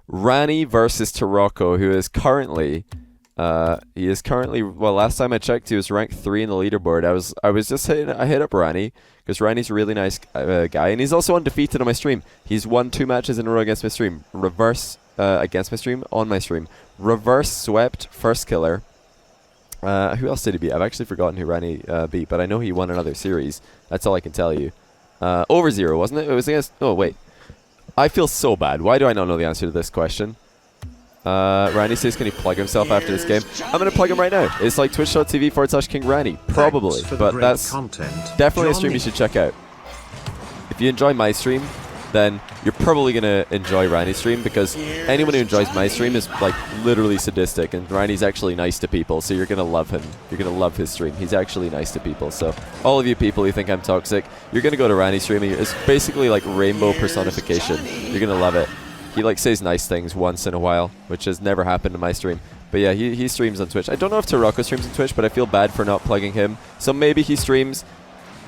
Ranny versus Taroco, who is currently, well, last time I checked, he was ranked 3 in the leaderboard. I hit up Ranny, because Ranny's a really nice guy, and he's also undefeated on my stream. He's won 2 matches in a row against my stream. Against my stream, on my stream. Reverse swept first killer. Who else did he beat? I've actually forgotten who Ranny beat, but I know he won another series. That's all I can tell you. Over 0, wasn't it? It was against... Oh, wait. I feel so bad. Why do I not know the answer to this question? Ranny says, can he plug himself after this game? I'm going to plug him right now. It's like twitch.tv/King Ranny. Probably. But that's definitely a stream you should check out. If you enjoy my stream, then you're probably going to enjoy Ranny's stream, because anyone who enjoys my stream is like literally sadistic, and Ranny's actually nice to people, so you're going to love him. You're going to love his stream. He's actually nice to people. So all of you people who think I'm toxic, you're going to go to Ranny's stream. It's basically like rainbow personification. You're going to love it. He like says nice things once in a while, which has never happened in my stream. But yeah, he streams on Twitch. I don't know if Taroco streams on Twitch, but I feel bad for not plugging him. So maybe he streams.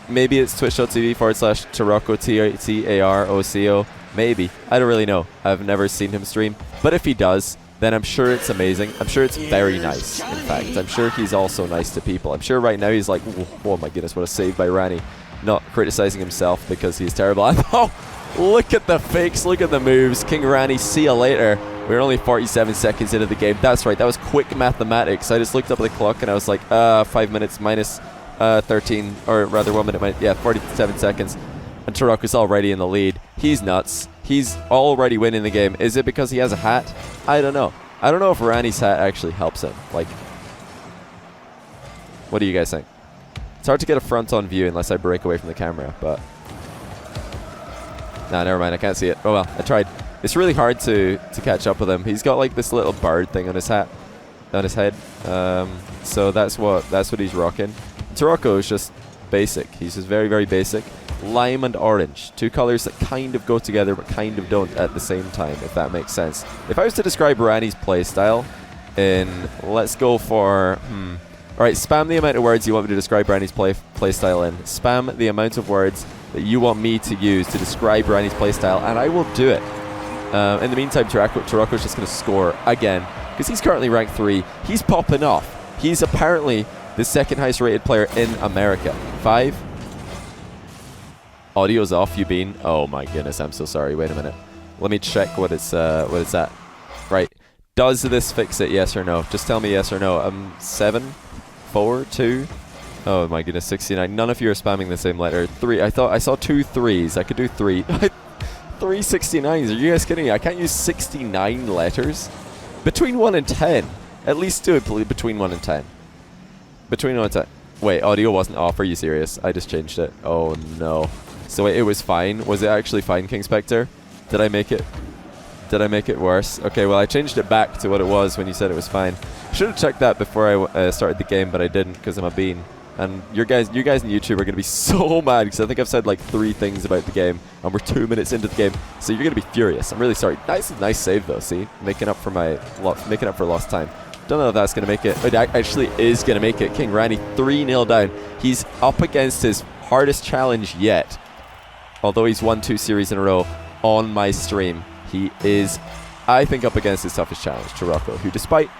Maybe it's twitch.tv/Taroco, Taroco. Maybe. I don't really know. I've never seen him stream. But if he does, then I'm sure it's amazing. I'm sure it's very nice, in fact. I'm sure he's also nice to people. I'm sure right now he's like, oh my goodness, what a save by Ranny. Not criticizing himself because he's terrible. Oh, look at the fakes. Look at the moves. King Ranny, see you later. We're only 47 seconds into the game. That's right. That was quick mathematics. I just looked up at the clock and I was like, 5 minutes minus 13, or rather 1 minute, 47 seconds. And Taroco's already in the lead. He's nuts. He's already winning the game. Is it because he has a hat? I don't know. I don't know if Ranny's hat actually helps him. Like, what do you guys think? It's hard to get a front-on view unless I break away from the camera, but... Nah, never mind. I can't see it. Oh well, I tried. It's really hard to catch up with him. He's got like this little bird thing on his hat, on his head. So that's what he's rocking. Taroco is just basic. He's just very, very basic. Lime and orange. 2 colors that kind of go together but kind of don't at the same time, if that makes sense. If I was to describe Ranny's playstyle let's go for... Alright, spam the amount of words you want me to describe Ranny's playstyle in. Spam the amount of words that you want me to use to describe Ranny's playstyle, and I will do it. In the meantime, Taroco's just going to score again, because he's currently ranked 3. He's popping off. He's apparently the 2nd highest rated player in America. 5. Audio's off, you bean. Oh my goodness, I'm so sorry. Wait a minute. Let me check what it's at. Right. Does this fix it, yes or no? Just tell me yes or no. 7, 4, 2. Oh my goodness, 69. None of you are spamming the same letter. 3. I thought I saw 2 3s. I could do 3. 3 69s. Are you guys kidding me? I can't use 69 letters? Between 1 and 10. At least do it between 1 and 10. Between 1 and 10. Wait, audio wasn't off. Are you serious? I just changed it. Oh no. So wait, it was fine. Was it actually fine, King Spectre? Did I make it? Did I make it worse? Okay, well I changed it back to what it was when you said it was fine. Should have checked that before I started the game, but I didn't because I'm a bean. And you guys in YouTube are going to be so mad because I think I've said like 3 things about the game, and we're 2 minutes into the game, so you're going to be furious. I'm really sorry. Nice save though. See, making up for lost time. Don't know if that's going to make it. It actually is going to make it. King Ranny 3-0 down. He's up against his hardest challenge yet. Although he's won 2 series in a row on my stream, he is, I think, up against his toughest challenge, Taroco, who despite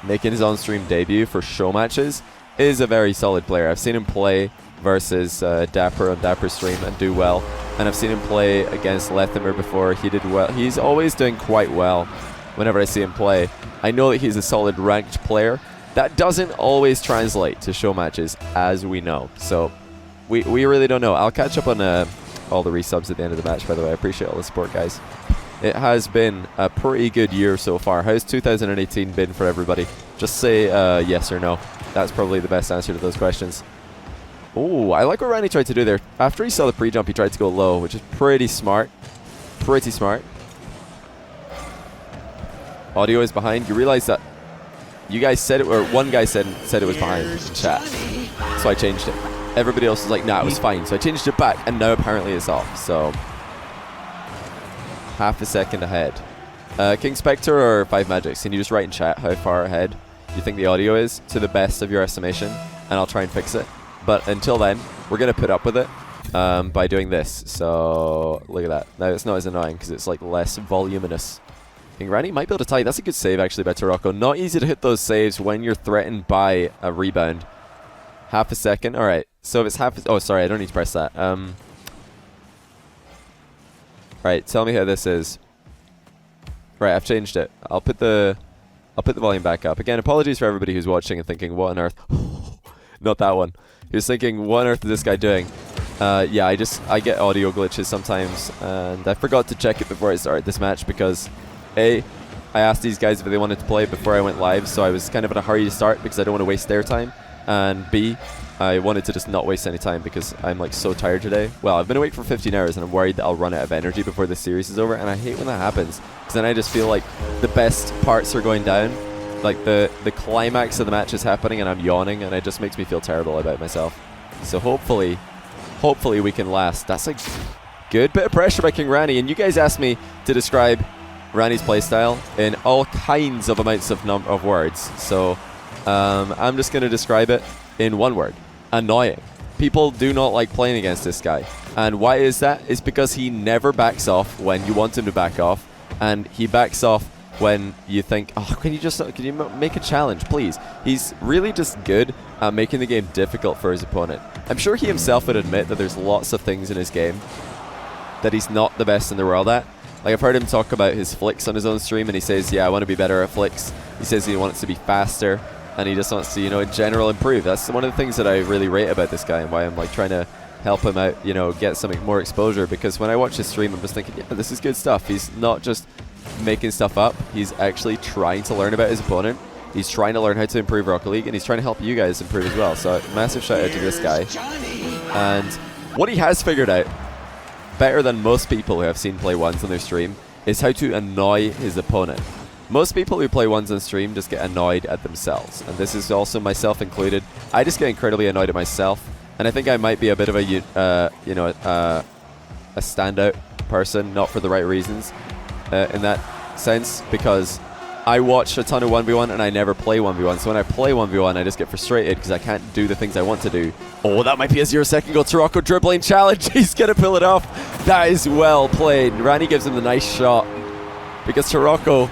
making his on-stream debut for show matches, is a very solid player. I've seen him play versus Dapper on Dapper's stream and do well, and I've seen him play against Lethimer before. He did well. He's always doing quite well whenever I see him play. I know that he's a solid ranked player. That doesn't always translate to show matches, as we know. So we really don't know. I'll catch up on all the resubs at the end of the match, by the way. I appreciate all the support, guys. It has been a pretty good year so far. How's 2018 been for everybody? Just say yes or no. That's probably the best answer to those questions. Oh, I like what Ranny tried to do there. After he saw the pre-jump, he tried to go low, which is pretty smart. Pretty smart. Audio is behind. You realize that you guys said it, or one guy said it was behind in chat. So I changed it. Everybody else was like, nah, it was fine. So I changed it back, and now apparently it's off. So half a second ahead. King Spectre or 5 Magics? Can you just write in chat how far ahead you think the audio is to the best of your estimation, and I'll try and fix it. But until then, we're going to put up with it. by doing this. So look at that. Now it's not as annoying because it's like less voluminous. I think Ranny might be able to tie. That's a good save actually by Taroco. Not easy to hit those saves when you're threatened by a rebound. Half a second. All right. So if it's half. Oh, sorry. I don't need to press that. Right. Tell me how this is. Right. I've changed it. I'll put the volume back up again. Apologies for everybody who's watching and thinking, "What on earth?" Not that one. Who's thinking, "What on earth is this guy doing?" Yeah, I get audio glitches sometimes, and I forgot to check it before I started this match because A, I asked these guys if they wanted to play before I went live, so I was kind of in a hurry to start because I don't want to waste their time. And B, I wanted to just not waste any time because I'm like so tired today. Well, I've been awake for 15 hours and I'm worried that I'll run out of energy before this series is over, and I hate when that happens because then I just feel like the best parts are going down. Like the climax of the match is happening and I'm yawning, and it just makes me feel terrible about myself. So hopefully we can last. That's a good bit of pressure by King Ranny, and you guys asked me to describe Ranny's playstyle in all kinds of amounts of words. So I'm just going to describe it in one word: annoying. People do not like playing against this guy. And why is that? It's because he never backs off when you want him to back off, and he backs off when you think, oh, can you make a challenge, please? He's really just good at making the game difficult for his opponent. I'm sure he himself would admit that there's lots of things in his game that he's not the best in the world at. Like, I've heard him talk about his flicks on his own stream, and he says, yeah, I want to be better at flicks. He says he wants to be faster, and he just wants to, you know, in general improve. That's one of the things that I really rate about this guy and why I'm like trying to help him out, you know, get some more exposure, because when I watch his stream, I'm just thinking, yeah, this is good stuff. He's not just making stuff up. He's actually trying to learn about his opponent. He's trying to learn how to improve Rocket League, and he's trying to help you guys improve as well. So massive shout out to this guy. And what he has figured out, better than most people who I've seen play ones on their stream, is how to annoy his opponent. Most people who play ones on stream just get annoyed at themselves, and this is also myself included. I just get incredibly annoyed at myself, and I think I might be a bit of a a standout person, not for the right reasons in that sense, because I watch a ton of 1v1 and I never play 1v1. So when I play 1v1, I just get frustrated because I can't do the things I want to do. Oh, that might be a 0-second goal. Taroco dribbling challenge. He's going to pull it off. That is well played. Ranny gives him the nice shot because Taroco,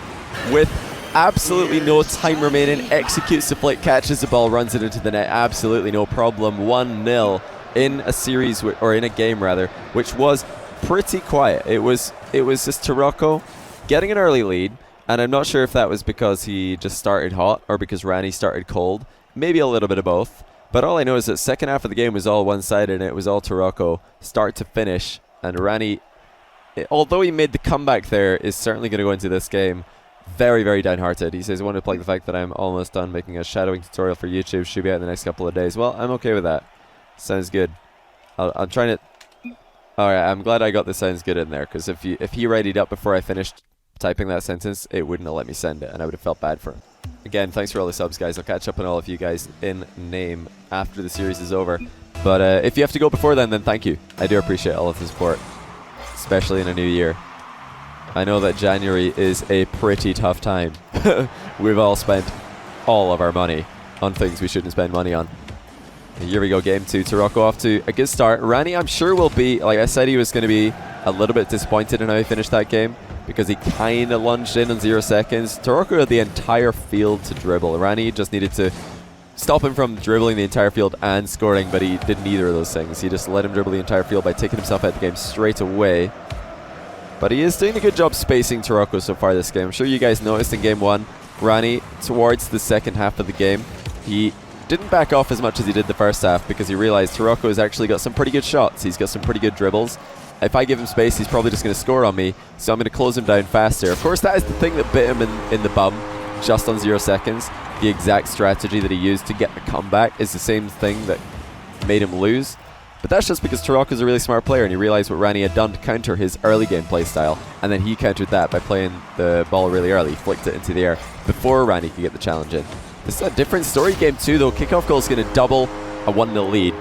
with absolutely no time remaining, executes the flick, catches the ball, runs it into the net. Absolutely no problem. 1-0 in a series, or in a game rather, which was pretty quiet. It was just Taroco getting an early lead. And I'm not sure if that was because he just started hot or because Ranny started cold. Maybe a little bit of both. But all I know is that second half of the game was all one-sided, and it was all Taroco start to finish. And Ranny, although he made the comeback there, is certainly going to go into this game very, very downhearted. He says, I want to plug the fact that I'm almost done making a shadowing tutorial for YouTube. Should be out in the next couple of days. Well, I'm okay with that. Sounds good. I'm trying to... Alright, I'm glad I got the sounds good in there, because if he readied up before I finished typing that sentence, it wouldn't have let me send it, and I would have felt bad for him. Again, thanks for all the subs, guys. I'll catch up on all of you guys in name after the series is over. But if you have to go before then thank you. I do appreciate all of the support, especially in a new year. I know that January is a pretty tough time. We've all spent all of our money on things we shouldn't spend money on. Here we go, game 2. Taroco off to a good start. Ranny, I'm sure, will be, like I said, he was going to be a little bit disappointed in how he finished that game, because he kind of lunged in 0 seconds. Taroco had the entire field to dribble. Ranny just needed to stop him from dribbling the entire field and scoring, but he did neither of those things. He just let him dribble the entire field by taking himself out of the game straight away. But he is doing a good job spacing Taroco so far this game. I'm sure you guys noticed in game 1, Ranny, towards the second half of the game, he didn't back off as much as he did the first half, because he realized Taroco has actually got some pretty good shots. He's got some pretty good dribbles. If I give him space, he's probably just going to score on me, so I'm going to close him down faster. Of course, that is the thing that bit him in the bum just on 0 seconds. The exact strategy that he used to get the comeback is the same thing that made him lose. But that's just because Taroco's a really smart player, and he realized what Ranny had done to counter his early game play style, and then he countered that by playing the ball really early, flicked it into the air before Ranny could get the challenge in. This is a different story game 2, though. Kickoff goal is going to double a 1-0 lead.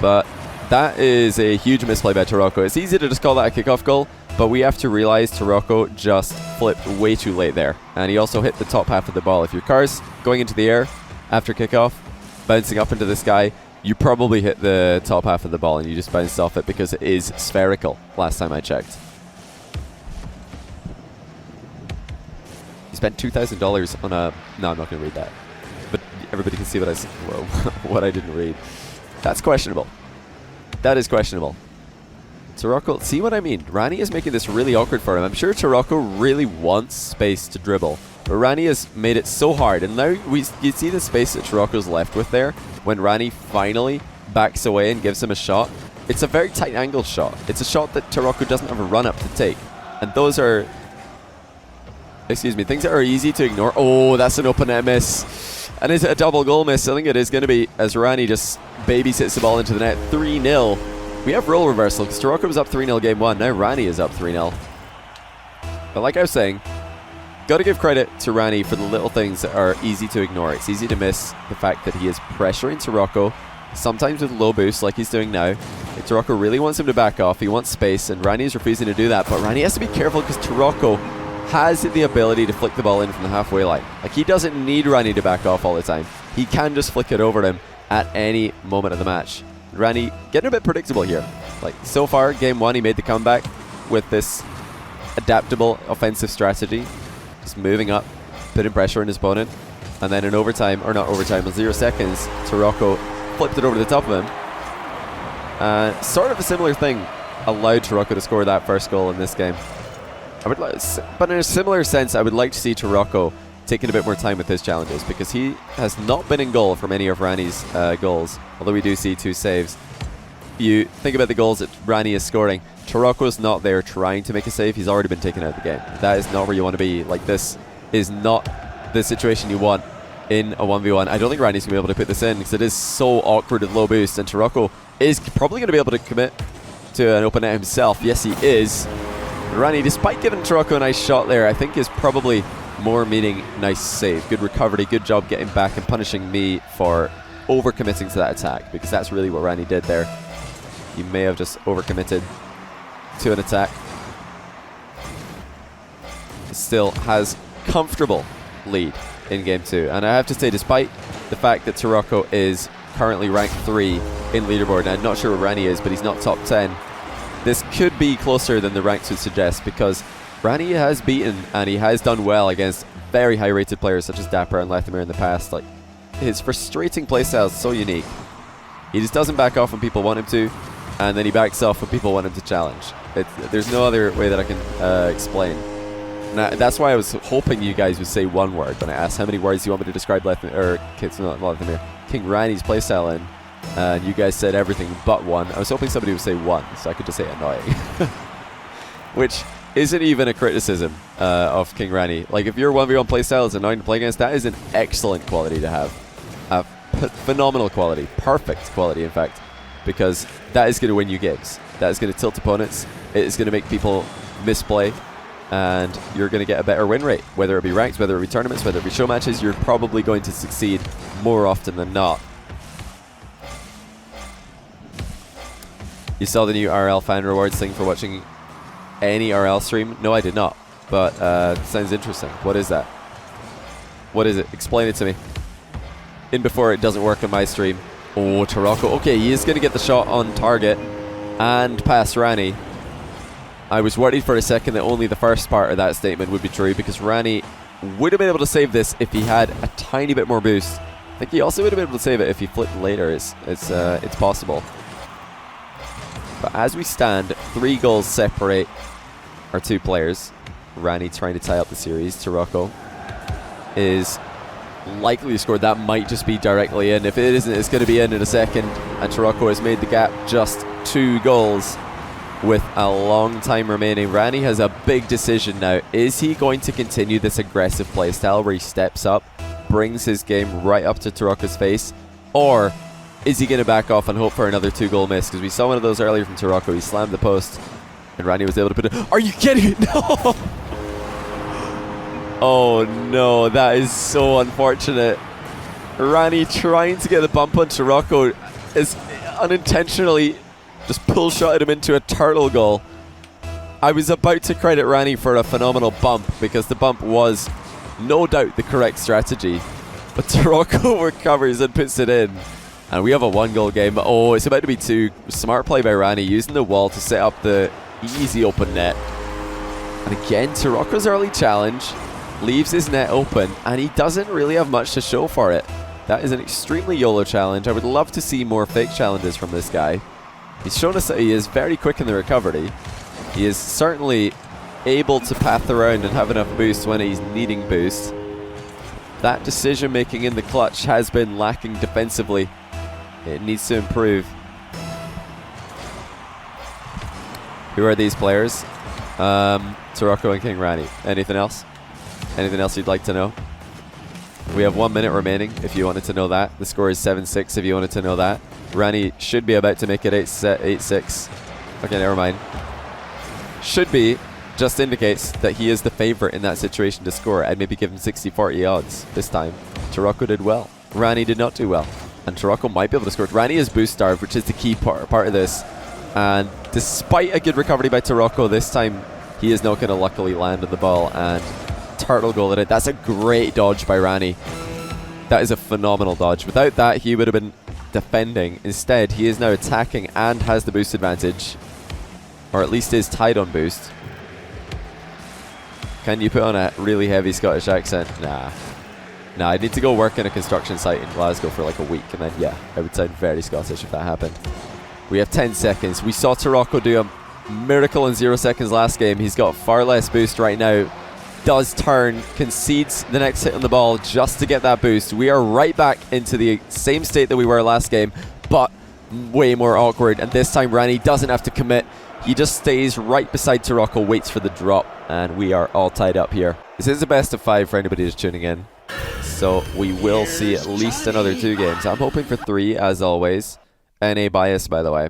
But that is a huge misplay by Taroco. It's easy to just call that a kickoff goal, but we have to realize Taroco just flipped way too late there. And he also hit the top half of the ball. If your car's going into the air after kickoff, bouncing up into the sky, you probably hit the top half of the ball and you just bounced off it because it is spherical, last time I checked. You spent $2,000 on a... No, I'm not going to read that. But everybody can see what I, what I didn't read. That's questionable. That is questionable. Taroco, see what I mean? Ranny is making this really awkward for him. I'm sure Taroco really wants space to dribble, but Ranny has made it so hard. And now you see the space that Taroco's left with there when Ranny finally backs away and gives him a shot. It's a very tight angled shot. It's a shot that Taroco doesn't have a run up to take. And those are, excuse me, things that are easy to ignore. Oh, that's an open net miss. And is it a double goal miss? I think it is going to be, as Ranny just babysits the ball into the net. 3-0. We have role reversal because Taroco was up 3-0 game 1. Now Ranny is up 3-0. But like I was saying, got to give credit to Ranny for the little things that are easy to ignore. It's easy to miss the fact that he is pressuring Taroco, sometimes with low boost like he's doing now. If Taroco really wants him to back off, he wants space, and Ranny is refusing to do that. But Ranny has to be careful because Taroco has the ability to flick the ball in from the halfway line. Like, he doesn't need Ranny to back off all the time. He can just flick it over to him at any moment of the match. Ranny getting a bit predictable here. Like, so far, game 1, he made the comeback with this adaptable offensive strategy. Just moving up, putting pressure on his opponent. And then in overtime, or not overtime, in 0 seconds, Taroco flipped it over the top of him. Sort of a similar thing allowed Taroco to score that first goal in this game. But in a similar sense, I would like to see Taroco taking a bit more time with his challenges, because he has not been in goal for many of Ranny's goals, although we do see 2 saves. You think about the goals that Ranny is scoring. Taroco's not there trying to make a save. He's already been taken out of the game. That is not where you want to be. Like, this is not the situation you want in a 1v1. I don't think Ranny's going to be able to put this in because it is so awkward at low boost, and Taroco is probably going to be able to commit to an open net himself. Yes, he is. Ranny, despite giving Taroco a nice shot there, I think is probably more meaning nice save. Good recovery, good job getting back and punishing me for overcommitting to that attack, because that's really what Ranny did there. He may have just overcommitted to an attack. Still has comfortable lead in game 2. And I have to say, despite the fact that Taroco is currently ranked 3 in leaderboard, and I'm not sure where Ranny is, but he's not top 10, this could be closer than the ranks would suggest, because Ranny has beaten and he has done well against very high rated players such as Dapper and Lethemir in the past. Like, his frustrating playstyle is so unique. He just doesn't back off when people want him to, and then he backs off when people want him to challenge. There's no other way that I can explain. Now, that's why I was hoping you guys would say one word when I asked how many words you want me to describe King Ranny's playstyle in. And you guys said everything but one. I was hoping somebody would say one, so I could just say annoying. Which isn't even a criticism of King Ranny. Like, if your 1v1 playstyle is annoying to play against, that is an excellent quality to have. A phenomenal quality. Perfect quality, in fact. Because that is going to win you games. That is going to tilt opponents. It is going to make people misplay. And you're going to get a better win rate. Whether it be ranks, whether it be tournaments, whether it be show matches, you're probably going to succeed more often than not. You saw the new RL fan rewards thing for watching any RL stream? No, I did not. But sounds interesting. What is that? What is it? Explain it to me. In before it doesn't work on my stream. Oh, Taroco. Okay, he is going to get the shot on target and pass Ranny. I was worried for a second that only the first part of that statement would be true, because Ranny would have been able to save this if he had a tiny bit more boost. I think he also would have been able to save it if he flipped later. It's possible. But as we stand, 3 goals separate our 2 players. Ranny trying to tie up the series. Taroco is likely to score. That might just be directly in. If it isn't, it's going to be in a second. And Taroco has made the gap just 2 goals with a long time remaining. Ranny has a big decision now. Is he going to continue this aggressive playstyle where he steps up, brings his game right up to Taroco's face? Or is he going to back off and hope for another 2-goal miss? Because we saw one of those earlier from Taroco. He slammed the post, and Ranny was able to put it. Are you kidding? No! Oh no, that is so unfortunate. Ranny trying to get the bump on Taroco is unintentionally just pull shotted him into a turtle goal. I was about to credit Ranny for a phenomenal bump, because the bump was no doubt the correct strategy. But Taroco recovers and puts it in. And we have a 1-goal game. Oh, it's about to be 2. Smart play by Ranny, using the wall to set up the easy open net. And again, Taroco's early challenge leaves his net open, and he doesn't really have much to show for it. That is an extremely YOLO challenge. I would love to see more fake challenges from this guy. He's shown us that he is very quick in the recovery. He is certainly able to path around and have enough boost when he's needing boost. That decision making in the clutch has been lacking defensively. It needs to improve. Who are these players? Taroco and King Ranny. Anything else? Anything else you'd like to know? We have 1 minute remaining if you wanted to know that. The score is 7-6 if you wanted to know that. Ranny should be about to make it 8-6. Okay, never mind. Should be just indicates that he is the favorite in that situation to score. I'd maybe give him 60-40 odds this time. Taroco did well. Ranny did not do well. And Taroco might be able to score. Ranny is boost starved, which is the key part of this. And despite a good recovery by Taroco, this time he is not going to luckily land on the ball and turtle goal at it. That's a great dodge by Ranny. That is a phenomenal dodge. Without that, he would have been defending. Instead, he is now attacking and has the boost advantage. Or at least is tied on boost. Can you put on a really heavy Scottish accent? Nah. Nah, I need to go work in a construction site in Glasgow for like a week, and then, yeah, I would sound very Scottish if that happened. We have 10 seconds. We saw Taroco do a miracle in 0 seconds last game. He's got far less boost right now. Does turn, concedes the next hit on the ball just to get that boost. We are right back into the same state that we were last game, but way more awkward. And this time, Ranny doesn't have to commit. He just stays right beside Taroco, waits for the drop, and we are all tied up here. This is a best of 5 for anybody who's tuning in. So we will see at least another 2 games. I'm hoping for 3, as always. NA bias, by the way.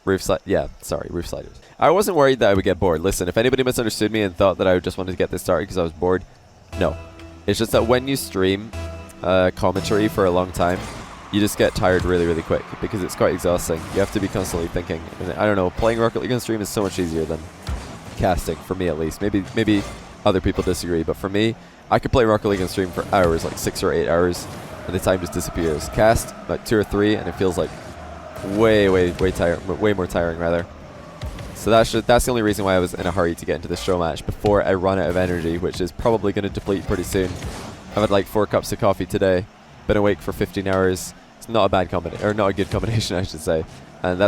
Roof sliders. I wasn't worried that I would get bored. Listen, if anybody misunderstood me and thought that I just wanted to get this started because I was bored, no. It's just that when you stream commentary for a long time, you just get tired really, really quick because it's quite exhausting. You have to be constantly thinking. And I don't know, playing Rocket League on stream is so much easier than casting, for me at least. Maybe other people disagree, but for me, I could play Rocket League on stream for hours, like 6 or 8 hours, and the time just disappears. Cast, like 2 or 3, and it feels like way more tiring rather. So that's the only reason why I was in a hurry to get into this show match before I run out of energy, which is probably going to deplete pretty soon. I've had like 4 cups of coffee today, been awake for 15 hours. It's not a bad combination, or not a good combination, I should say. And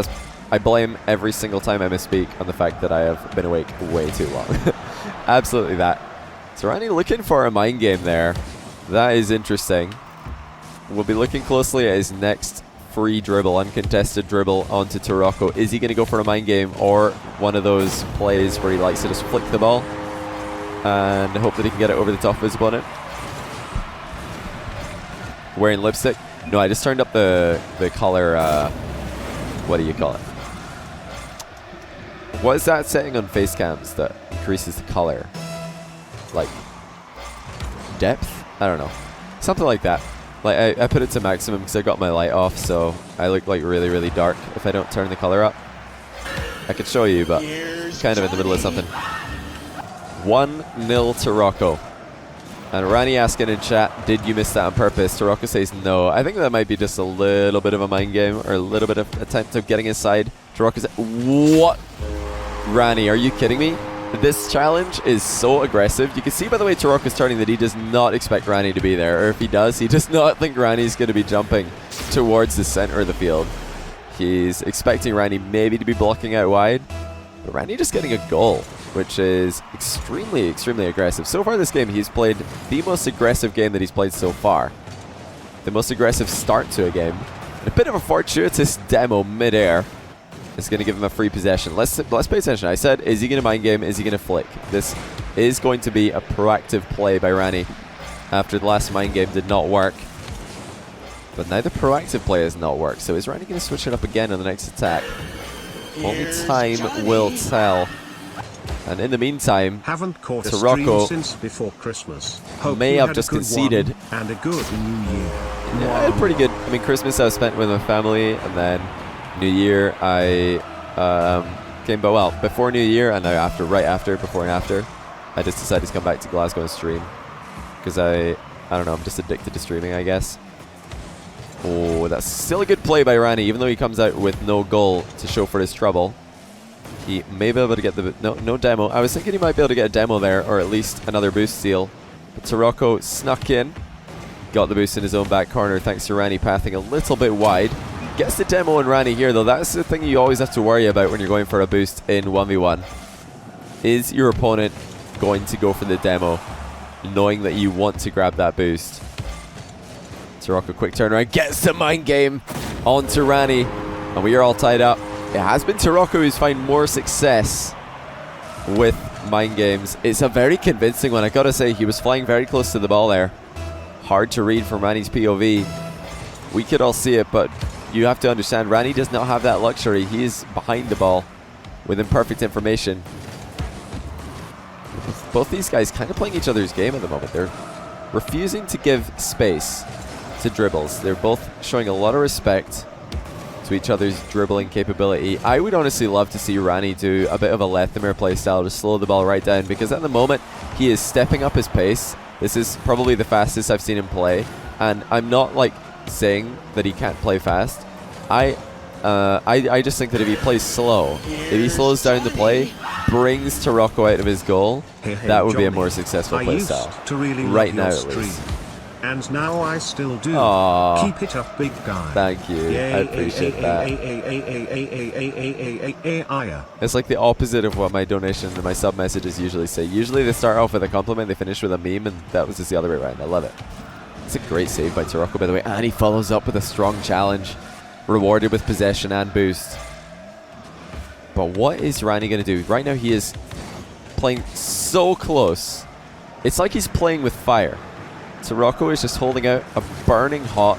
I blame every single time I misspeak on the fact that I have been awake way too long. Absolutely that. So Ranny looking for a mind game there. That is interesting. We'll be looking closely at his next free dribble, uncontested dribble onto Taroco. Is he going to go for a mind game or one of those plays where he likes to just flick the ball and hope that he can get it over the top of his opponent? Wearing lipstick? No, I just turned up the color, what do you call it? What is that setting on face cams that increases the color? Like depth? I don't know. Something like that. Like I put it to maximum because I got my light off, so I look like really, really dark if I don't turn the color up. I could show you, but kind of in the middle of something. 1-0 Taroco. And Ranny asking in chat, did you miss that on purpose? Taroco says no. I think that might be just a little bit of a mind game or a little bit of attempt of getting inside. Taroco says, what? Ranny, are you kidding me? This challenge is so aggressive. You can see by the way Taroco's turning that he does not expect Ranny to be there. Or if he does, he does not think Ranny's going to be jumping towards the center of the field. He's expecting Ranny maybe to be blocking out wide. But Ranny just getting a goal, which is extremely, extremely aggressive. So far this game, he's played the most aggressive game that he's played so far. The most aggressive start to a game. And a bit of a fortuitous demo mid-air. It's going to give him a free possession. Let's pay attention. I said, is he going to mind game? Is he going to flick? This is going to be a proactive play by Ranny after the last mind game did not work. But now the proactive play has not worked. So is Ranny going to switch it up again on the next attack? Only time will tell. And in the meantime, Taroco since before Christmas. may have just conceded. And a good New Year. Yeah, pretty good. I mean, Christmas I spent with my family, and then New Year I came, but well, before New Year and now after, right after, before and after, I just decided to come back to Glasgow and stream because I don't know, I'm just addicted to streaming, I guess. Oh, that's still a good play by Ranny, even though he comes out with no goal to show for his trouble. He may be able to get the... No demo. I was thinking he might be able to get a demo there, or at least another boost steal. But Taroco snuck in. Got the boost in his own back corner thanks to Ranny pathing a little bit wide. Gets the demo on Ranny here, though. That's the thing you always have to worry about when you're going for a boost in 1v1. Is your opponent going to go for the demo, knowing that you want to grab that boost? Taroco, quick turnaround, gets the mind game onto Ranny, and we are all tied up. It has been Taroco who's found more success with mind games. It's a very convincing one, I gotta say. He was flying very close to the ball there. Hard to read from Ranny's POV. We could all see it, but you have to understand, Ranny does not have that luxury. He is behind the ball with imperfect information. Both these guys kind of playing each other's game at the moment. They're refusing to give space to dribbles. They're both showing a lot of respect to each other's dribbling capability. I would honestly love to see Ranny do a bit of a Lethamyr playstyle to slow the ball right down, because at the moment he is stepping up his pace. This is probably the fastest I've seen him play, and I'm not like saying that he can't play fast. I just think that if he plays slow, if he slows down the play, brings Taroco out of his goal, that would be a more successful playstyle. Really right now, at least. And now I still do. Aww. Keep it up, big guy. Thank you. I appreciate that. It's like the opposite of what my donation and my sub messages usually say. Usually they start off with a compliment, they finish with a meme, and that was just the other way around. I love it. It's a great save by Taroco, by the way. And he follows up with a strong challenge, rewarded with possession and boost. But what is Ranny going to do? Right now he is playing so close. It's like he's playing with fire. Taroco is just holding out a burning hot...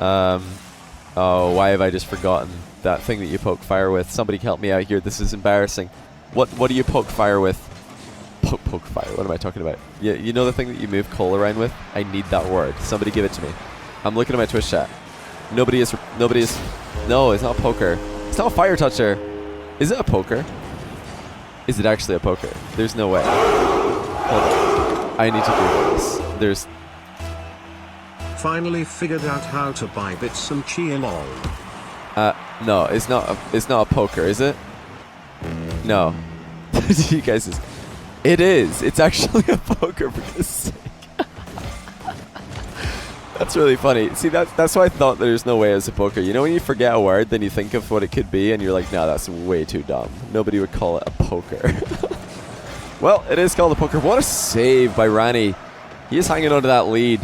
oh, why have I just forgotten that thing that you poke fire with? Somebody help me out here. This is embarrassing. What do you poke fire with? Poke fire. What am I talking about? You know the thing that you move coal around with? I need that word. Somebody give it to me. I'm looking at my Twitch chat. Nobody is... No, it's not a poker. It's not a fire toucher. Is it a poker? Is it actually a poker? There's no way. Hold on. I need to Google this. There's... Finally figured out how to buy bits and chia lol. No, it's not a poker, is it? No. You guys is... It is. It's actually a poker, for goodness sake. That's really funny. See, that's why I thought there's no way it's a poker. You know when you forget a word, then you think of what it could be, and you're like, nah, that's way too dumb. Nobody would call it a poker. Well, it is called a poker. What a save by Ranny. He is hanging on to that lead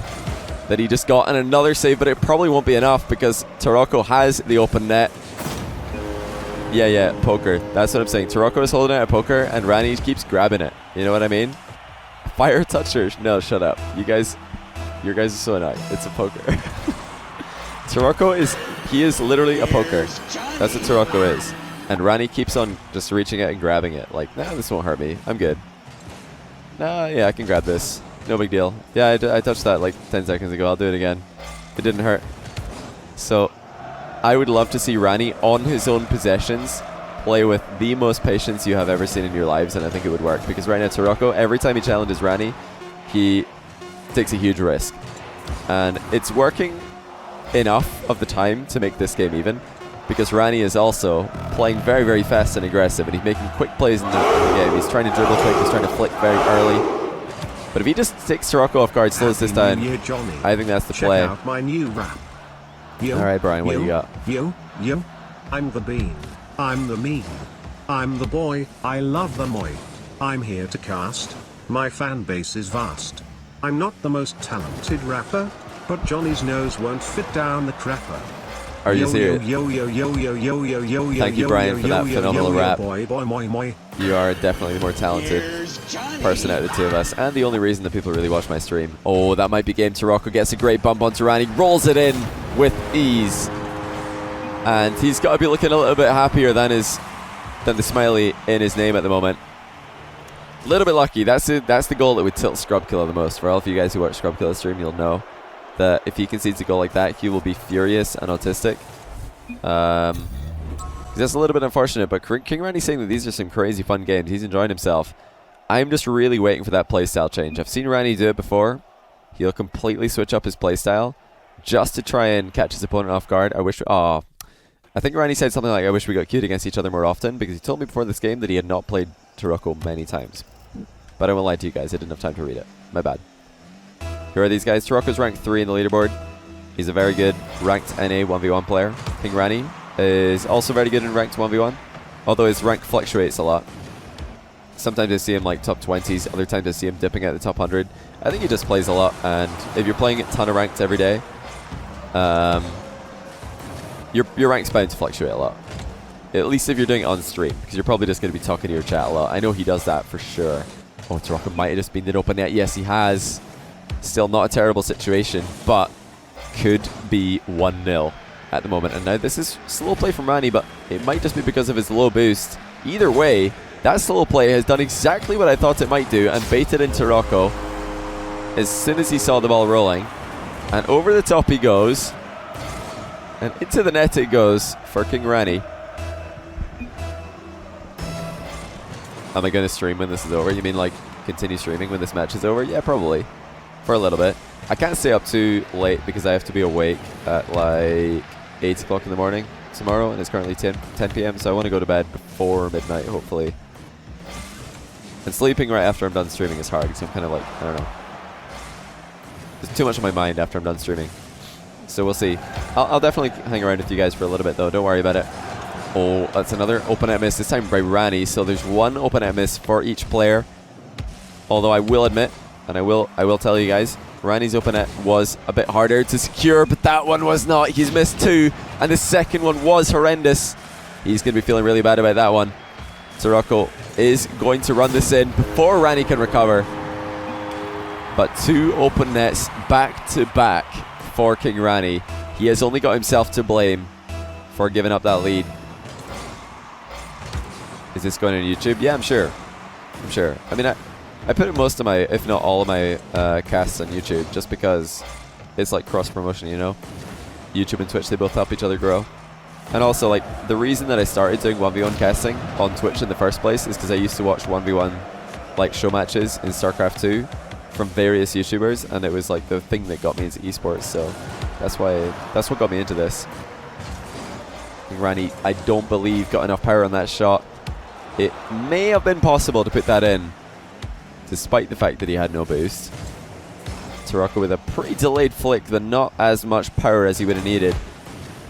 that he just got, and another save, but it probably won't be enough because Taroco has the open net. Yeah, poker. That's what I'm saying. Taroco is holding out a poker, and Ranny keeps grabbing it. You know what I mean? Fire touchers. No, shut up. You guys are so annoying. It's a poker. Taroco is literally a poker. That's what Taroco is. And Ranny keeps on just reaching out and grabbing it. Like, nah, this won't hurt me. I'm good. Nah, yeah, I can grab this. No big deal. Yeah, I touched that like 10 seconds ago. I'll do it again. It didn't hurt. So, I would love to see Ranny on his own possessions play with the most patience you have ever seen in your lives, and I think it would work. Because right now, Taroco, every time he challenges Ranny, he takes a huge risk. And it's working enough of the time to make this game even, because Ranny is also playing very, very fast and aggressive, and he's making quick plays in the game. He's trying to dribble quick, he's trying to flick very early. But if he just takes Taroco off guard, slows this down, I think that's the play. Check out my new rap. Alright, Brian, what do you got? Yo, I'm the bean. I'm the mean. I'm the boy. I love the moi. I'm here to cast. My fan base is vast. I'm not the most talented rapper, but Johnny's nose won't fit down the crapper. Are you serious? Thank you, Brian, for that phenomenal rap. You are definitely the more talented person out of the two of us, and the only reason that people really watch my stream. Oh, that might be game. Taroco gets a great bump onto Ranny, rolls it in with ease, and he's got to be looking a little bit happier than the smiley in his name at the moment. A little bit lucky. That's the goal that would tilt Scrubkiller the most. For all of you guys who watch Scrubkiller stream, you'll know that if he concedes a goal like that, he will be furious and autistic. That's a little bit unfortunate, but King Randy's saying that these are some crazy fun games. He's enjoying himself. I'm just really waiting for that playstyle change. I've seen Randy do it before. He'll completely switch up his playstyle, just to try and catch his opponent off guard. I wish... Oh, I think Ranny said something like, I wish we got queued against each other more often, because he told me before this game that he had not played Taroco many times. But I won't lie to you guys, I didn't have time to read it. My bad. Who are these guys? Taroco's ranked 3 in the leaderboard. He's a very good ranked NA 1v1 player. King Ranny is also very good in ranked 1v1, although his rank fluctuates a lot. Sometimes I see him like top 20s, other times I see him dipping at the top 100. I think he just plays a lot, and if you're playing a ton of ranked every day, your rank's bound to fluctuate a lot. At least if you're doing it on stream, because you're probably just going to be talking to your chat a lot. I know he does that for sure. Oh, Taroco might have just been the open net. Yes, he has. Still not a terrible situation, but could be 1-0 at the moment. And now this is slow play from Ranny, but it might just be because of his low boost. Either way, that slow play has done exactly what I thought it might do and baited in Taroco as soon as he saw the ball rolling. And over the top he goes. And into the net it goes for King Ranny. Am I going to stream when this is over? You mean like continue streaming when this match is over? Yeah, probably. For a little bit. I can't stay up too late because I have to be awake at like 8 o'clock in the morning tomorrow, and it's currently 10 p.m. so I want to go to bed before midnight, hopefully. And sleeping right after I'm done streaming is hard because I'm kind of like, I don't know. There's too much on my mind after I'm done streaming. So we'll see. I'll definitely hang around with you guys for a little bit though, don't worry about it. Oh, that's another open net miss, this time by Ranny. So there's one open net miss for each player. Although I will admit, and I will tell you guys, Ranny's open net was a bit harder to secure, but that one was not. He's missed 2, and the second one was horrendous. He's going to be feeling really bad about that one. Taroco is going to run this in before Ranny can recover. But 2 open nets back to back for King Ranny. He has only got himself to blame for giving up that lead. Is this going on YouTube? Yeah, I'm sure. I mean, I put most of my, if not all of my casts on YouTube just because it's like cross-promotion, you know? YouTube and Twitch, they both help each other grow. And also, like, the reason that I started doing 1v1 casting on Twitch in the first place is because I used to watch 1v1, like, show matches in StarCraft 2 from various YouTubers, and it was, like, the thing that got me into esports, so that's what got me into this. Ranny, I don't believe, got enough power on that shot. It may have been possible to put that in, despite the fact that he had no boost. Taroco with a pretty delayed flick, but not as much power as he would have needed.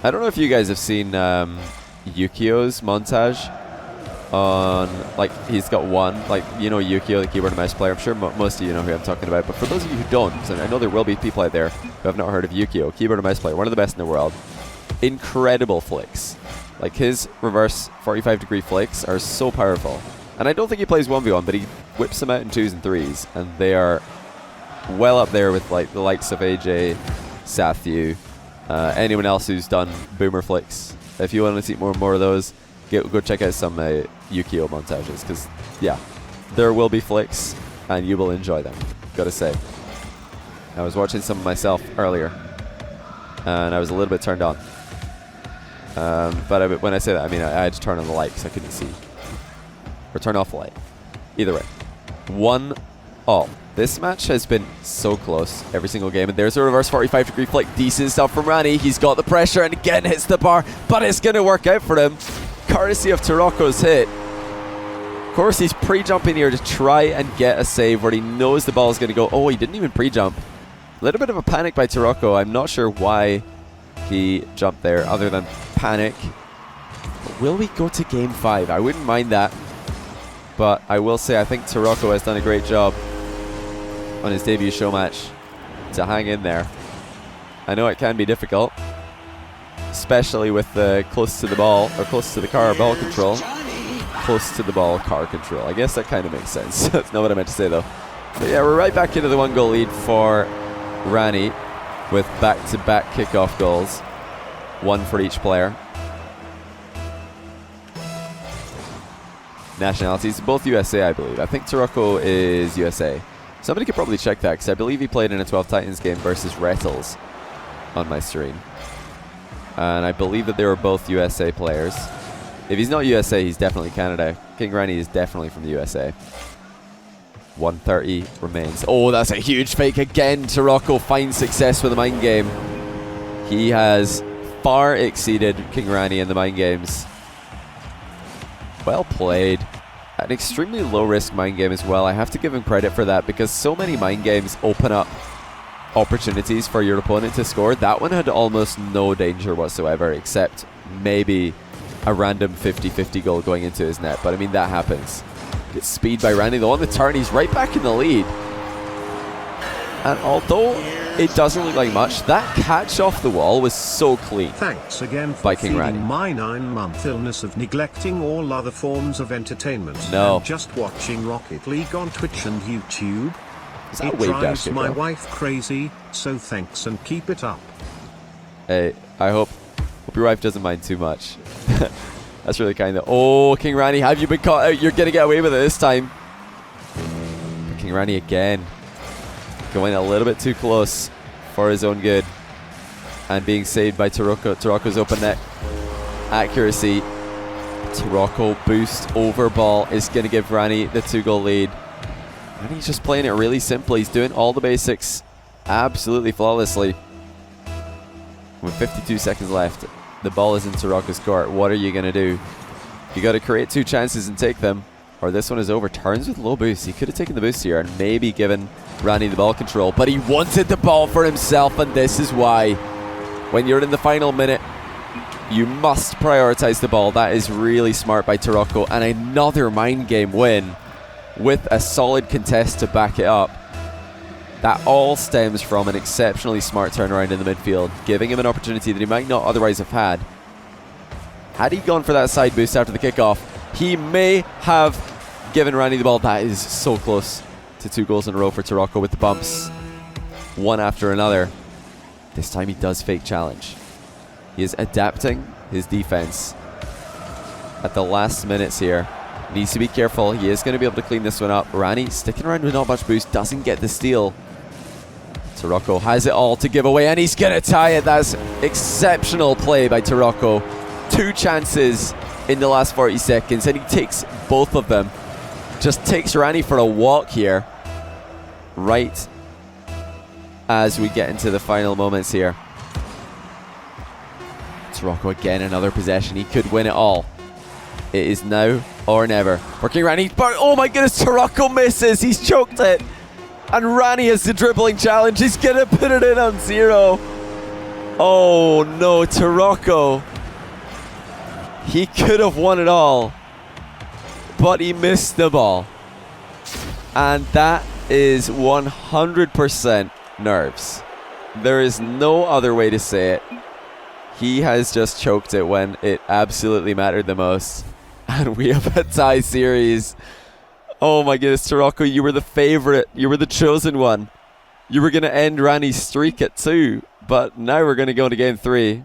I don't know if you guys have seen Yukio's montage on, like, he's got one, like, you know Yukio, the keyboard and mouse player. I'm sure most of you know who I'm talking about, but for those of you who don't, because I know there will be people out there who have not heard of Yukio, keyboard and mouse player, one of the best in the world. Incredible flicks. Like, his reverse 45-degree flicks are so powerful. And I don't think he plays 1v1, but he whips them out in 2s and 3s, and they are well up there with, like, the likes of AJ, Sathu, anyone else who's done boomer flicks. If you want to see more and more of those, go check out some Yukio montages, because, yeah, there will be flicks, and you will enjoy them, gotta say. I was watching some myself earlier, and I was a little bit turned on. But when I say that, I mean I had to turn on the light because I couldn't see. Or turn off the light. Either way. 1-all. This match has been so close every single game. And there's a reverse 45-degree flick. Decent stuff from Ranny. He's got the pressure and again hits the bar. But it's going to work out for him. Courtesy of Taroco's hit. Of course, he's pre-jumping here to try and get a save where he knows the ball is going to go. Oh, he didn't even pre-jump. A little bit of a panic by Taroco. I'm not sure why he jumped there other than panic. But will we go to game 5? I wouldn't mind that. But I will say I think Taroco has done a great job on his debut show match to hang in there. I know it can be difficult, especially with the close to the ball, or close to the car ball control. Close to the ball car control. I guess that kind of makes sense. That's not what I meant to say though. But yeah, we're right back into the 1-goal lead for Ranny with back-to-back kickoff goals. One for each player. Nationalities, both USA, I believe. I think Taroco is USA. Somebody could probably check that, because I believe he played in a 12 Titans game versus Rettles on my stream. And I believe that they were both USA players. If he's not USA, he's definitely Canada. King Ranny is definitely from the USA. 130 remains. Oh, that's a huge fake again. Taroco finds success with a mind game. He has far exceeded King Ranny in the mind games. Well played. An extremely low-risk mind game as well. I have to give him credit for that because so many mind games open up opportunities for your opponent to score. That one had almost no danger whatsoever, except maybe a random 50-50 goal going into his net. But I mean, that happens. Gets speed by Ranny though on the turn. He's right back in the lead. And although it doesn't look like much, that catch off the wall was so clean. Thanks again for by King Ranny. feeding my 9-month illness of neglecting all other forms of entertainment. No. And just watching Rocket League on Twitch and YouTube. Is that It wave dash drives kick, my bro? wife crazy, so thanks and keep it up. Hey, I hope your wife doesn't mind too much. That's really kind of... Oh, King Ranny, have you been caught out? You're going to get away with it this time. King Ranny again. Going a little bit too close for his own good. And being saved by Taroco. Taroco's open net accuracy. Taroco boost over ball is going to give Ranny the 2-goal lead. And he's just playing it really simply. He's doing all the basics absolutely flawlessly. With 52 seconds left, the ball is in Taroco's court. What are you going to do? You got to create 2 chances and take them, or this one is over. Turns with low boost. He could have taken the boost here and maybe given Ranny the ball control, but he wanted the ball for himself, and this is why. When you're in the final minute, you must prioritize the ball. That is really smart by Taroco, and another mind game win with a solid contest to back it up. That all stems from an exceptionally smart turnaround in the midfield, giving him an opportunity that he might not otherwise have had. Had he gone for that side boost after the kickoff, he may have given Ranny the ball. That is so close to 2 goals in a row for Taroco with the bumps, one after another. This time he does fake challenge. He is adapting his defense at the last minutes here. Needs to be careful. He is going to be able to clean this one up. Ranny sticking around with not much boost, doesn't get the steal. Taroco has it all to give away, and he's going to tie it. That's exceptional play by Taroco. 2 chances in the last 40 seconds, and he takes both of them. Just takes Ranny for a walk here, right as we get into the final moments here. Taroco again, another possession. He could win it all. It is now or never for King Ranny. But oh my goodness, Taroco misses. He's choked it. And Ranny has the dribbling challenge. He's going to put it in on 0. Oh no, Taroco. He could have won it all, but he missed the ball. And that is 100% nerves. There is no other way to say it. He has just choked it when it absolutely mattered the most. And we have a tie series. Oh my goodness, Taroco, you were the favorite. You were the chosen one. You were going to end Ranny's streak at 2. But now we're going to go into game 3.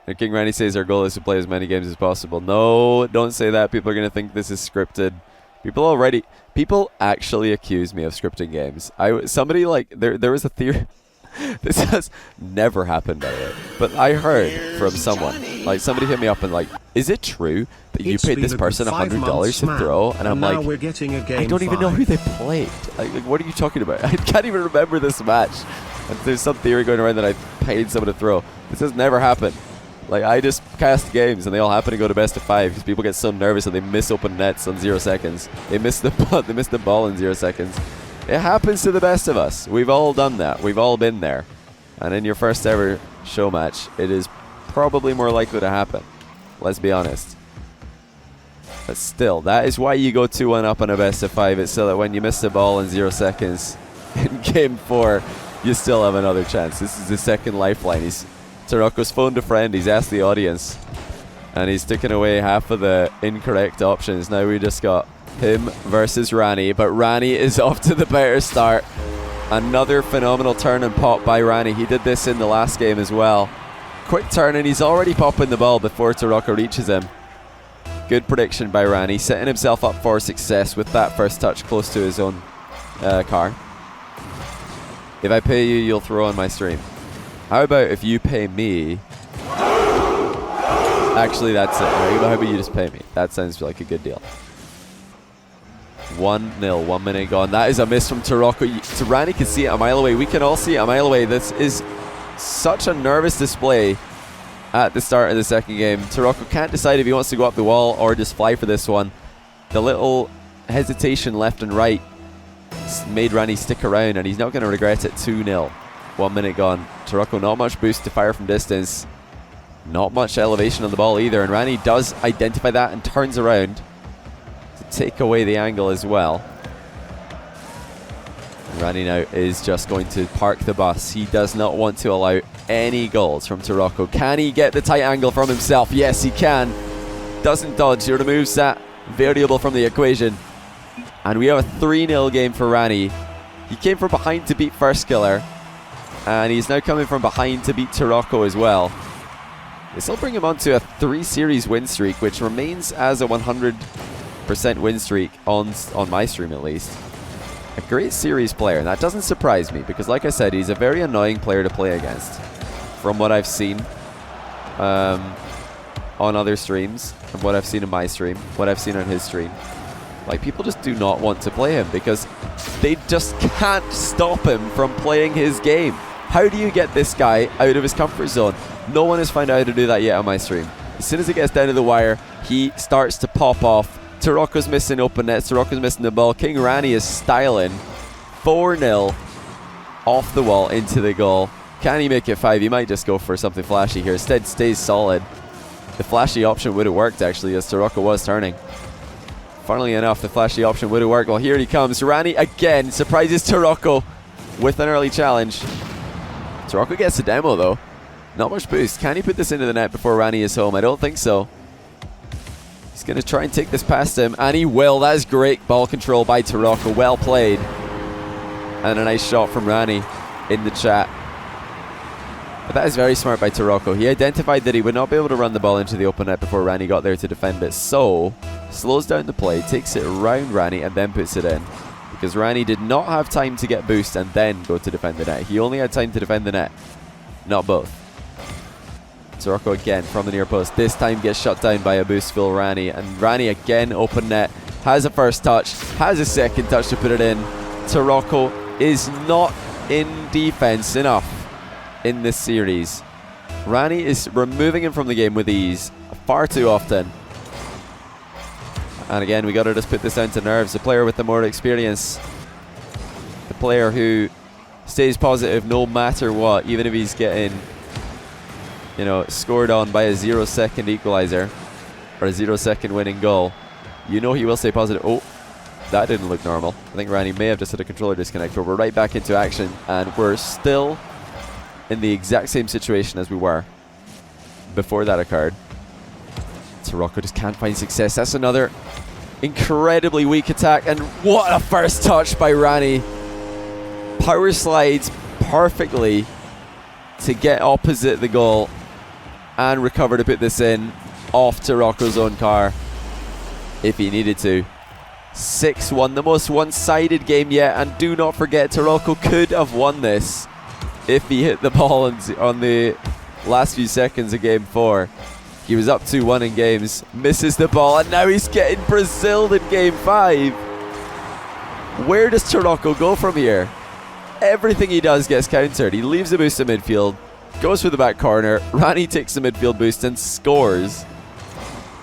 And King Ranny says our goal is to play as many games as possible. No, don't say that. People are going to think this is scripted. People actually accuse me of scripting games. Somebody like, there was a theory. This has never happened, by the way. But I heard from someone, like somebody hit me up and like, is it true that you paid this person $100 to throw? And I'm like, we're getting a game I don't even know who they played. Like, what are you talking about? I can't even remember this match. And there's some theory going around that I paid someone to throw. This has never happened. Like, I just cast games and they all happen to go to best of 5 because people get so nervous that they miss open nets on 0 seconds. They miss the ball in 0 seconds. It happens to the best of us. We've all done that. We've all been there. And in your first ever show match, it is probably more likely to happen. Let's be honest. But still, that is why you go 2-1 up on a best of 5. It's so that when you miss the ball in 0 seconds in game 4, you still have another chance. This is the second lifeline. Taroco's phoned a friend. He's asked the audience. And he's taken away half of the incorrect options. Now we just got him versus Ranny, but Ranny is off to the better start. Another phenomenal turn and pop by Ranny. He did this in the last game as well. Quick turn and he's already popping the ball before Taroco reaches him. Good prediction by Ranny, setting himself up for success with that first touch close to his own car. If I pay you, you'll throw on my stream. How about if you pay me? Actually, that's it. How about you just pay me? That sounds like a good deal. 1-0, 1 minute gone. That is a miss from Taroco. Ranny can see it a mile away. We can all see it a mile away. This is such a nervous display at the start of the second game. Taroco can't decide if he wants to go up the wall or just fly for this one. The little hesitation left and right made Ranny stick around, and he's not going to regret it. 2-0. 1 minute gone. Taroco not much boost to fire from distance. Not much elevation on the ball either, and Ranny does identify that and turns around to take away the angle as well. And Ranny now is just going to park the bus. He does not want to allow any goals from Taroco. Can he get the tight angle from himself? Yes, he can. Doesn't dodge. He removes that variable from the equation. And we have a 3-0 game for Ranny. He came from behind to beat First Killer, and he's now coming from behind to beat Taroco as well. This will bring him onto a 3-series win streak, which remains as a 100% win streak on my stream at least. A great series player, and that doesn't surprise me because, like I said, he's a very annoying player to play against. From what I've seen on other streams, and what I've seen in my stream, what I've seen on his stream. Like, people just do not want to play him because they just can't stop him from playing his game. How do you get this guy out of his comfort zone? No one has found out how to do that yet on my stream. As soon as it gets down to the wire, he starts to pop off. Taroco's missing open nets. Taroco's missing the ball. King Ranny is styling. 4-0 off the wall into the goal. Can he make it 5? He might just go for something flashy here. Instead, stays solid. The flashy option would have worked, actually, as Taroco was turning. Funnily enough, the flashy option would have worked. Well, here he comes. Ranny again surprises Taroco with an early challenge. Taroco gets the demo, though. Not much boost. Can he put this into the net before Ranny is home? I don't think so. He's going to try and take this past him, and he will. That is great ball control by Taroco. Well played. And a nice shot from Ranny in the chat. But that is very smart by Taroco. He identified that he would not be able to run the ball into the open net before Ranny got there to defend it. So, slows down the play, takes it around Ranny, and then puts it in. Because Ranny did not have time to get boost and then go to defend the net. He only had time to defend the net. Not both. Taroco again from the near post. This time gets shut down by a boostful Ranny. And Ranny again open net. Has a first touch. Has a second touch to put it in. Taroco is not in defense enough in this series. Ranny is removing him from the game with ease far too often. And again, we got to just put this down to nerves. The player with the more experience. The player who stays positive no matter what, even if he's getting, you know, scored on by a 0-second equalizer or a 0-second winning goal. You know he will stay positive. Oh, that didn't look normal. I think Ranny may have just had a controller disconnect, but we're right back into action, and we're still in the exact same situation as we were before that occurred. Taroco just can't find success. That's another incredibly weak attack, and what a first touch by Ranny. Power slides perfectly to get opposite the goal and recover to put this in off Taroco's own car if he needed to. 6-1, the most one-sided game yet, and do not forget Taroco could have won this if he hit the ball on the last few seconds of game 4. He was up 2-1 in games, misses the ball, and now he's getting Braziled in game 5. Where does Taroco go from here? Everything he does gets countered. He leaves the boost in midfield, goes for the back corner, Ranny takes the midfield boost and scores.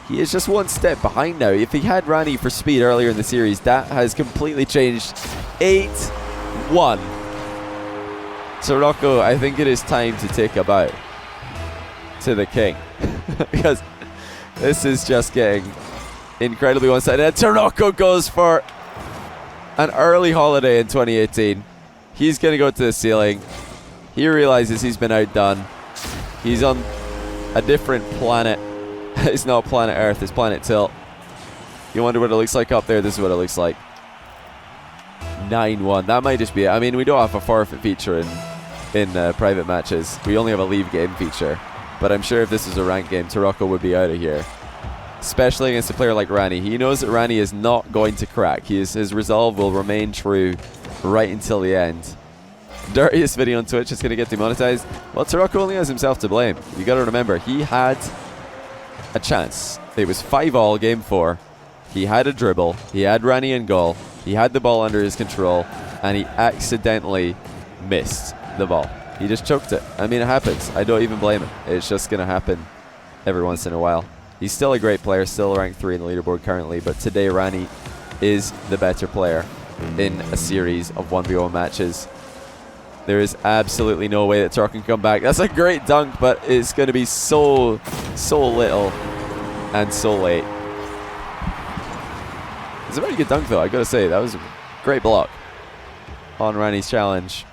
He is just one step behind now. If he had Ranny for speed earlier in the series, that has completely changed. 8-1. Taroco, I think it is time to take a bow to the king. Because this is just getting incredibly one-sided. And Taroco goes for an early holiday in 2018. He's going to go to the ceiling. He realizes he's been outdone. He's on a different planet. It's not planet Earth, it's planet Tilt. You wonder what it looks like up there? This is what it looks like. 9-1. That might just be it. I mean, we don't have a forfeit feature in private matches. We only have a leave game feature. But I'm sure if this was a ranked game, Taroco would be out of here. Especially against a player like Ranny. He knows that Ranny is not going to crack. His resolve will remain true right until the end. Dirtiest video on Twitch is going to get demonetized. Well, Taroco only has himself to blame. You got to remember, he had a chance. It was 5-all game 4. He had a dribble. He had Ranny in goal. He had the ball under his control, and he accidentally missed the ball. He just choked it. I mean, it happens. I don't even blame him. It's just going to happen every once in a while. He's still a great player, still ranked 3 in the leaderboard currently, but today Ranny is the better player in a series of 1v1 matches. There is absolutely no way that Taroco can come back. That's a great dunk, but it's going to be so little and so late. It's a very good dunk, though, I got to say. That was a great block on Ranny's challenge.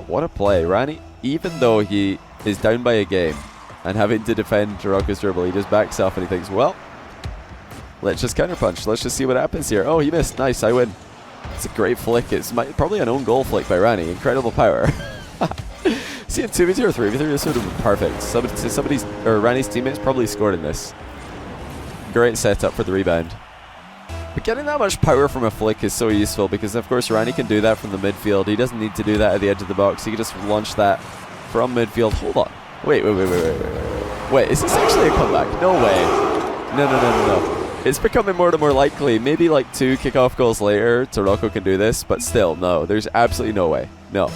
What a play. Ranny, even though he is down by a game and having to defend Taroco's dribble, he just backs off and he thinks, well, let's just counterpunch. Let's just see what happens here. Oh, he missed. Nice, I win. It's a great flick. It's probably an own goal flick by Ranny. Incredible power. See, in 2v2 or 3v3, this would have been perfect. Somebody's, or Ranny's teammates probably scored in this. Great setup for the rebound. But getting that much power from a flick is so useful because, of course, Ranny can do that from the midfield. He doesn't need to do that at the edge of the box. He can just launch that from midfield. Hold on. Wait, is this actually a comeback? No way. No. It's becoming more and more likely. Maybe like 2 kickoff goals later, Taroco can do this, but still, no. There's absolutely no way. No.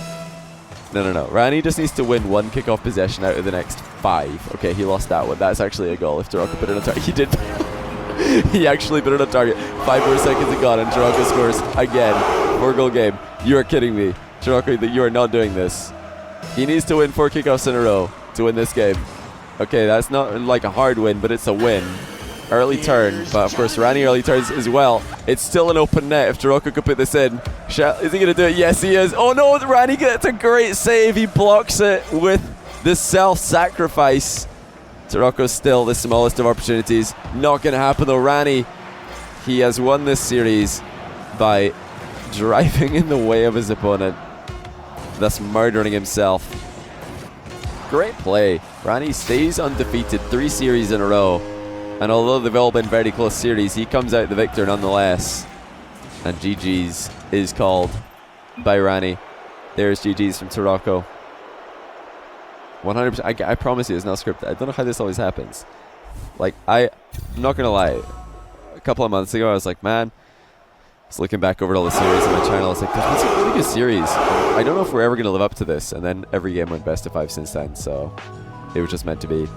Ranny just needs to win 1 kickoff possession out of the next 5. Okay, he lost that one. That's actually a goal if Taroco put it on target. He did. He actually put it on target. 5 more seconds and gone, and Taroco scores again. 4-goal game. You are kidding me. Taroco, you are not doing this. He needs to win 4 kickoffs in a row to win this game. Okay, that's not like a hard win, but it's a win. Early turn, but of course Ranny early turns as well. It's still an open net if Taroco could put this in. Is he going to do it? Yes, he is. Oh no, Ranny gets a great save. He blocks it with the self-sacrifice. Taroco's still the smallest of opportunities. Not going to happen though. Ranny, he has won this series by driving in the way of his opponent, thus murdering himself. Great play. Ranny stays undefeated 3 series in a row. And although they've all been very close series, he comes out the victor nonetheless. And GG's is called by Ranny. There's GG's from Taroco. 100%. I promise you, it's not scripted. I don't know how this always happens. Like, I'm not going to lie. A couple of months ago, I was like, man, I was looking back over all the series on my channel. I was like, there's been some really good series. I don't know if we're ever going to live up to this. And then every game went best of 5 since then. So it was just meant to be.